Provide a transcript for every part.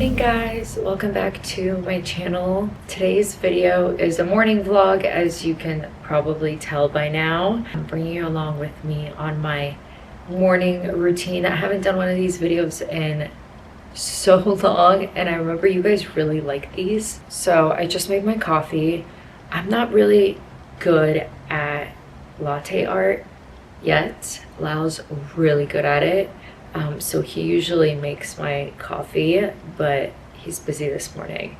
morning, guys. Welcome back to my channel. Today's video is a morning vlog, as you can probably tell by now. I'm bringing you along with me on my morning routine. I haven't done one of these videos in so long, and I remember you guys really like these. So I just made my coffee. I'm not really good at latte art yet. Lau's really good at it. So he usually makes my coffee, but he's busy this morning.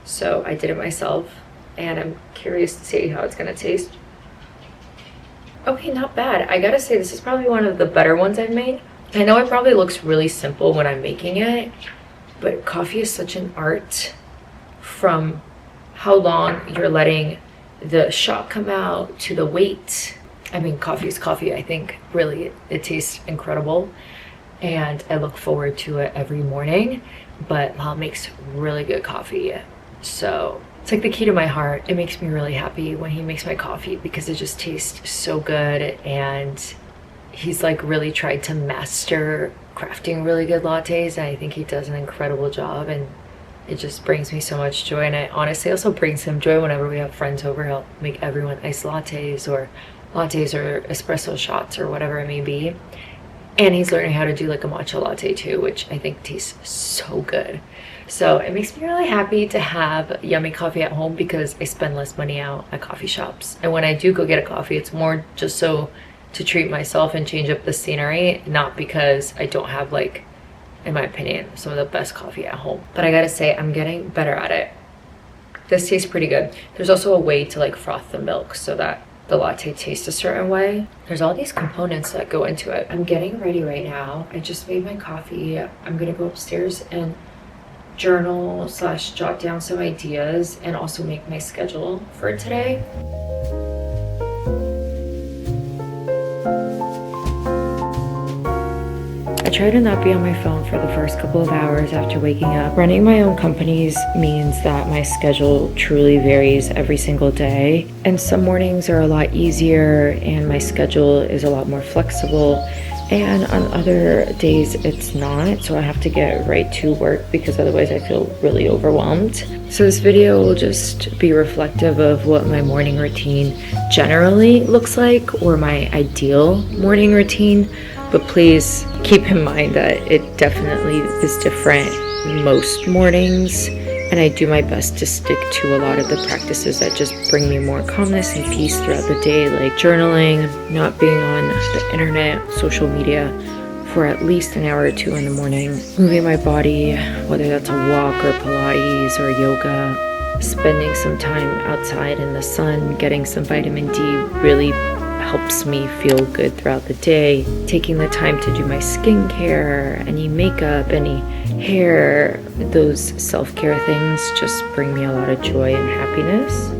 So I did it myself, and I'm curious to see how it's gonna taste. Okay, not bad. I gotta say, this is probably one of the better ones I've made. I know it probably looks really simple when I'm making it, but coffee is such an art, from how long you're letting the shot come out to the weight. I mean, coffee is coffee. I think really it tastes incredible, and I look forward to it every morning. But Lau makes really good coffee, so it's like the key to my heart. It makes me really happy when he makes my coffee because it just tastes so good, and he's like really tried to master crafting really good lattes, and I think he does an incredible job, and it just brings me so much joy. And it honestly also brings him joy whenever we have friends over. He'll make everyone iced lattes or espresso shots or whatever it may be. And he's learning how to do like a matcha latte too, which I think tastes so good. So it makes me really happy to have yummy coffee at home, because I spend less money out at coffee shops. And when I do go get a coffee, it's more just so to treat myself and change up the scenery, not because I don't have, like, in my opinion, some of the best coffee at home. But I gotta say, I'm getting better at it. This tastes pretty good. There's also a way to like froth the milk so that the latte tastes a certain way. There's all these components that go into it. I'm getting ready right now. I just made my coffee. I'm gonna go upstairs and journal / jot down some ideas, and also make my schedule for today. I try to not be on my phone for the first couple of hours after waking up. Running my own companies means that my schedule truly varies every single day, and some mornings are a lot easier and my schedule is a lot more flexible, and on other days it's not, so I have to get right to work because otherwise I feel really overwhelmed. So this video will just be reflective of what my morning routine generally looks like, or my ideal morning routine. But please keep in mind that it definitely is different most mornings, and I do my best to stick to a lot of the practices that just bring me more calmness and peace throughout the day, like journaling, not being on the internet, social media for at least an hour or two in the morning, moving my body, whether that's a walk or Pilates or yoga, spending some time outside in the sun, getting some vitamin D really helps me feel good throughout the day. Taking the time to do my skincare, any makeup, any hair, those self-care things just bring me a lot of joy and happiness.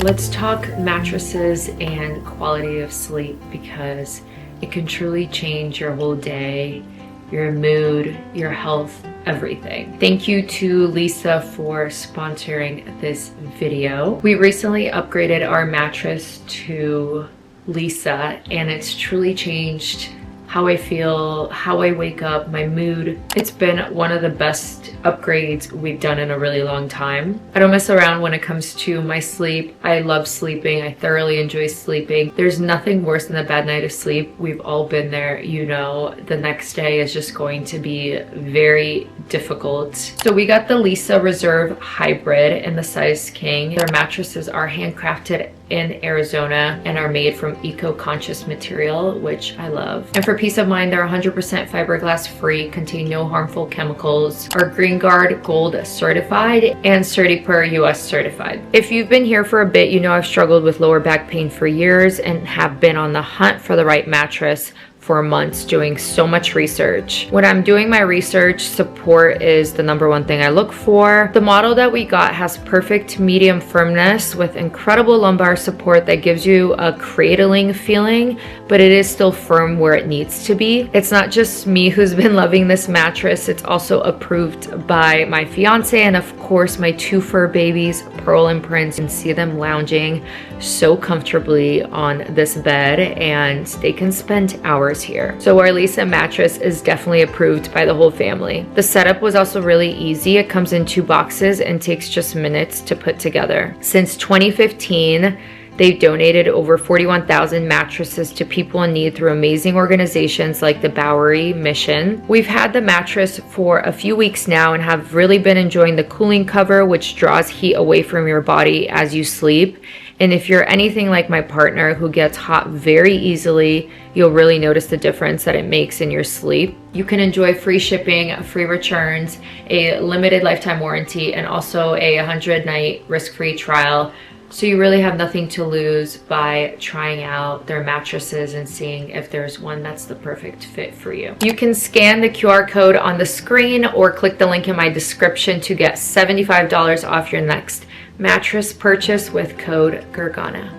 Let's talk mattresses and quality of sleep, because it can truly change your whole day, your mood, your health, everything. Thank you to Lisa for sponsoring this video. We recently upgraded our mattress to Lisa, and it's truly changed how I feel, how I wake up, my mood. It's been one of the best upgrades we've done in a really long time. I don't mess around when it comes to my sleep. I love sleeping. I thoroughly enjoy sleeping. There's nothing worse than a bad night of sleep. We've all been there, you know. The next day is just going to be very difficult. So we got the Lisa Reserve Hybrid in the size king. Their mattresses are handcrafted in Arizona and are made from eco-conscious material, which I love. And for peace of mind, they're 100% fiberglass free, contain no harmful chemicals, are Green Guard Gold certified, and CertiPer US certified. If you've been here for a bit, you know I've struggled with lower back pain for years and have been on the hunt for the right mattress for months doing so much research. When I'm doing my research, support is the number one thing I look for. The model that we got has perfect medium firmness with incredible lumbar support that gives you a cradling feeling, but it is still firm where it needs to be. It's not just me who's been loving this mattress, it's also approved by my fiance and of course my two fur babies, Pearl and Prince. You can see them lounging so comfortably on this bed and they can spend hours here. So our Lisa mattress is definitely approved by the whole family. The setup was also really easy. It comes in 2 boxes and takes just minutes to put together. Since 2015, they've donated over 41,000 mattresses to people in need through amazing organizations like the Bowery Mission. We've had the mattress for a few weeks now and have really been enjoying the cooling cover, which draws heat away from your body as you sleep. And if you're anything like my partner who gets hot very easily, you'll really notice the difference that it makes in your sleep. You can enjoy free shipping, free returns, a limited lifetime warranty, and also a 100-night risk-free trial. So you really have nothing to lose by trying out their mattresses and seeing if there's one that's the perfect fit for you. You can scan the QR code on the screen or click the link in my description to get $75 off your next mattress purchase with code Gergana.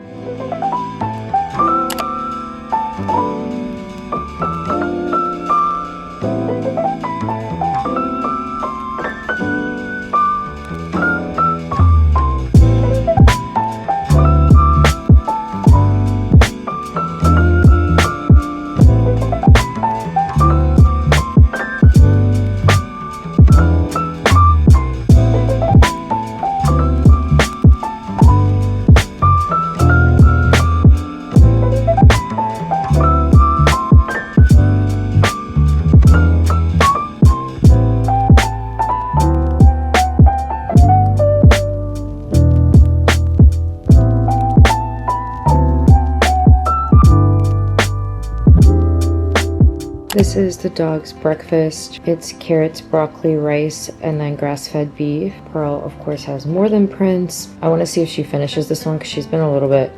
This is the dog's breakfast. It's carrots, broccoli, rice, and then grass-fed beef. Pearl, of course, has more than Prince. I want to see if she finishes this one because she's been a little bit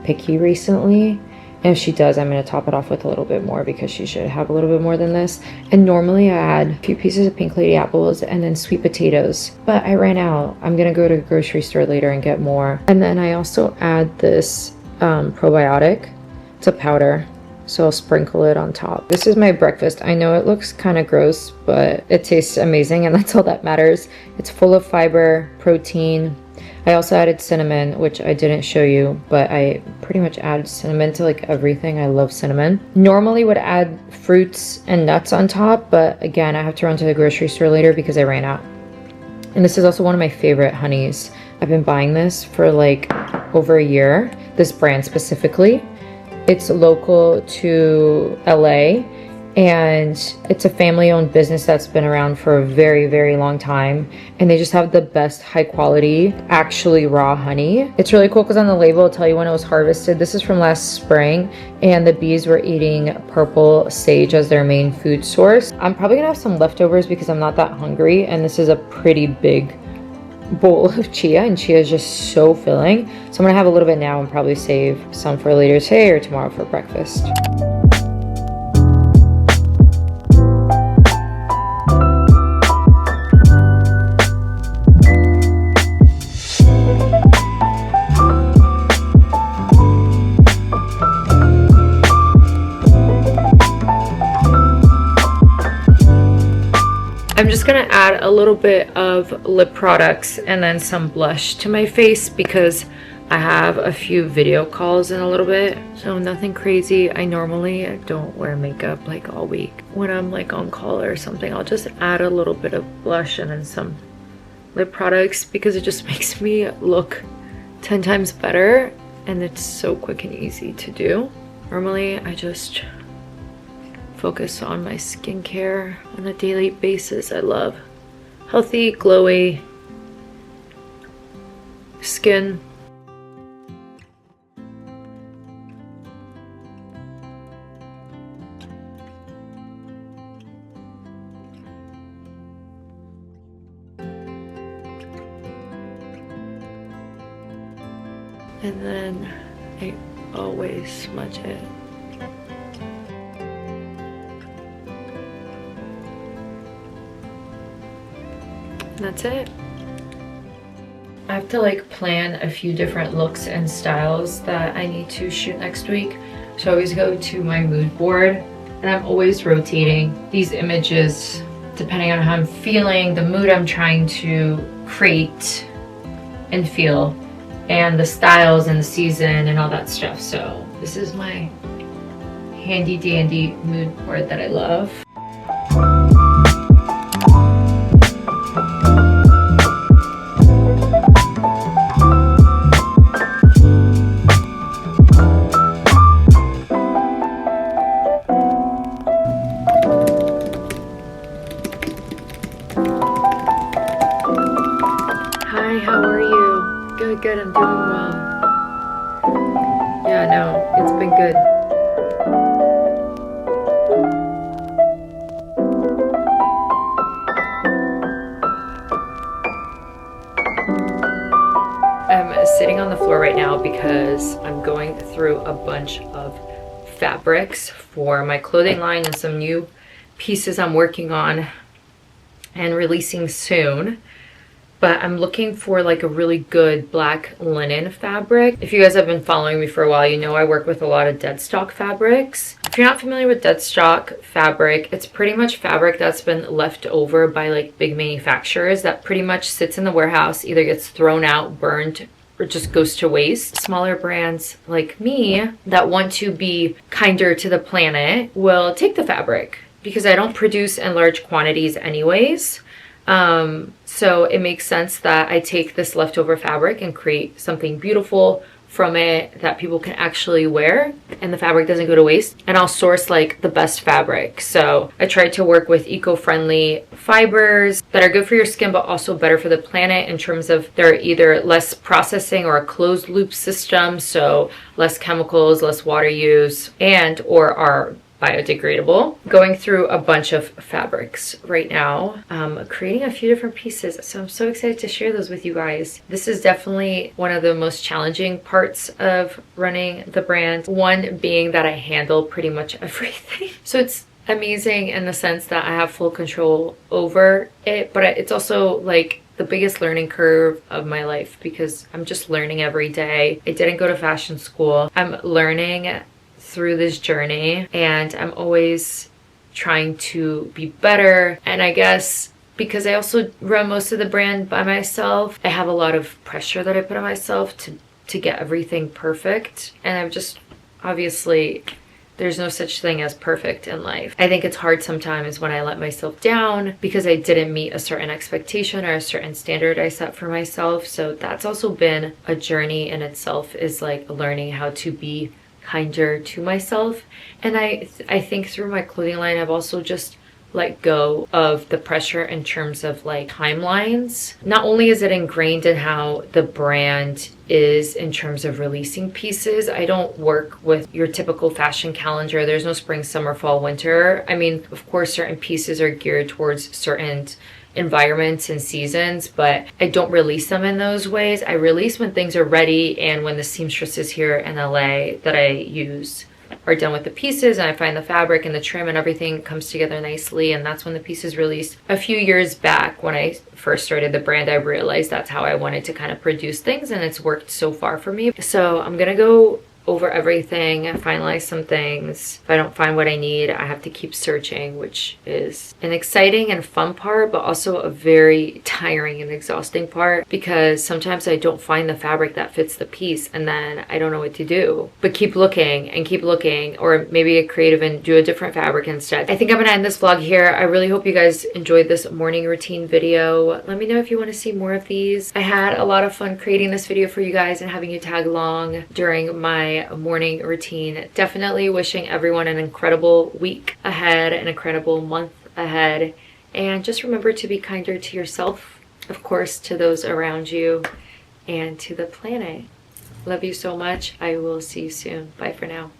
picky recently. And if she does, I'm going to top it off with a little bit more because she should have a little bit more than this. And normally I add a few pieces of pink lady apples and then sweet potatoes. But I ran out. I'm going to go to the grocery store later and get more. And then I also add this probiotic. It's a powder. So I'll sprinkle it on top. This is my breakfast. I know it looks kind of gross, but it tastes amazing and that's all that matters. It's full of fiber, protein. I also added cinnamon, which I didn't show you, but I pretty much added cinnamon to like everything. I love cinnamon. Normally would add fruits and nuts on top, but again, I have to run to the grocery store later because I ran out. And this is also one of my favorite honeys. I've been buying this for like over a year, this brand specifically. It's local to LA and it's a family-owned business that's been around for a very, very long time. And they just have the best high quality, actually raw honey. It's really cool because on the label it'll tell you when it was harvested. This is from last spring and the bees were eating purple sage as their main food source. I'm probably gonna have some leftovers because I'm not that hungry and this is a pretty big bowl of chia and chia is just so filling. So I'm gonna have a little bit now and probably save some for later today or tomorrow for breakfast. I'm just gonna add a little bit of lip products and then some blush to my face because I have a few video calls in a little bit. So nothing crazy. I normally don't wear makeup like all week. When I'm like on call or something, I'll just add a little bit of blush and then some lip products because it just makes me look 10 times better and it's so quick and easy to do. Normally I just focus on my skincare on a daily basis. I love healthy, glowy skin. And then I always smudge it. that's it. I have to like plan a few different looks and styles that I need to shoot next week. So I always go to my mood board and I'm always rotating these images depending on how I'm feeling, the mood I'm trying to create and feel, and the styles and the season and all that stuff. So this is my handy dandy mood board that I love. Hi, how are you? Good, good, I'm doing well. Yeah, no, it's been good. I'm sitting on the floor right now because I'm going through a bunch of fabrics for my clothing line and some new pieces I'm working on and releasing soon. But I'm looking for like a really good black linen fabric. If you guys have been following me for a while, you know I work with a lot of dead stock fabrics. If you're not familiar with dead stock fabric, it's pretty much fabric that's been left over by like big manufacturers that pretty much sits in the warehouse, either gets thrown out, burned, or just goes to waste. Smaller brands like me that want to be kinder to the planet will take the fabric because I don't produce in large quantities anyways. So it makes sense that I take this leftover fabric and create something beautiful from it that people can actually wear and the fabric doesn't go to waste. And I'll source like the best fabric. So I try to work with eco-friendly fibers that are good for your skin but also better for the planet in terms of they're either less processing or a closed loop system, so less chemicals, less water use, and or are biodegradable. Going through a bunch of fabrics right now, creating a few different pieces. So I'm so excited to share those with you guys. This is definitely one of the most challenging parts of running the brand. One being that I handle pretty much everything. So it's amazing in the sense that I have full control over it, but it's also like the biggest learning curve of my life because I'm just learning every day. I didn't go to fashion school. I'm learning through this journey and I'm always trying to be better. And I guess because I also run most of the brand by myself, I have a lot of pressure that I put on myself to get everything perfect. And I'm just, obviously there's no such thing as perfect in life. I think it's hard sometimes when I let myself down because I didn't meet a certain expectation or a certain standard I set for myself. So that's also been a journey in itself, is like learning how to be kinder to myself. And I think through my clothing line I've also just let go of the pressure in terms of like timelines. Not only is it ingrained in how the brand is in terms of releasing pieces, I don't work with your typical fashion calendar. There's no spring, summer, fall, winter. I mean, of course certain pieces are geared towards certain environments and seasons, but I don't release them in those ways. I release when things are ready and when the seamstresses here in LA that I use are done with the pieces and I find the fabric and the trim and everything comes together nicely, and that's when the piece is released. A few years back when I first started the brand, I realized that's how I wanted to kind of produce things, and it's worked so far for me. So I'm gonna go over everything and finalize some things. If I don't find what I need, I have to keep searching, which is an exciting and fun part, but also a very tiring and exhausting part because sometimes I don't find the fabric that fits the piece and then I don't know what to do. But keep looking and keep looking, or maybe get creative and do a different fabric instead. I think I'm gonna end this vlog here. I really hope you guys enjoyed this morning routine video. Let me know if you want to see more of these. I had a lot of fun creating this video for you guys and having you tag along during my morning routine. Definitely wishing everyone an incredible week ahead, an incredible month ahead, and just remember to be kinder to yourself, of course, to those around you, and to the planet. Love you so much. I will see you soon. Bye for now.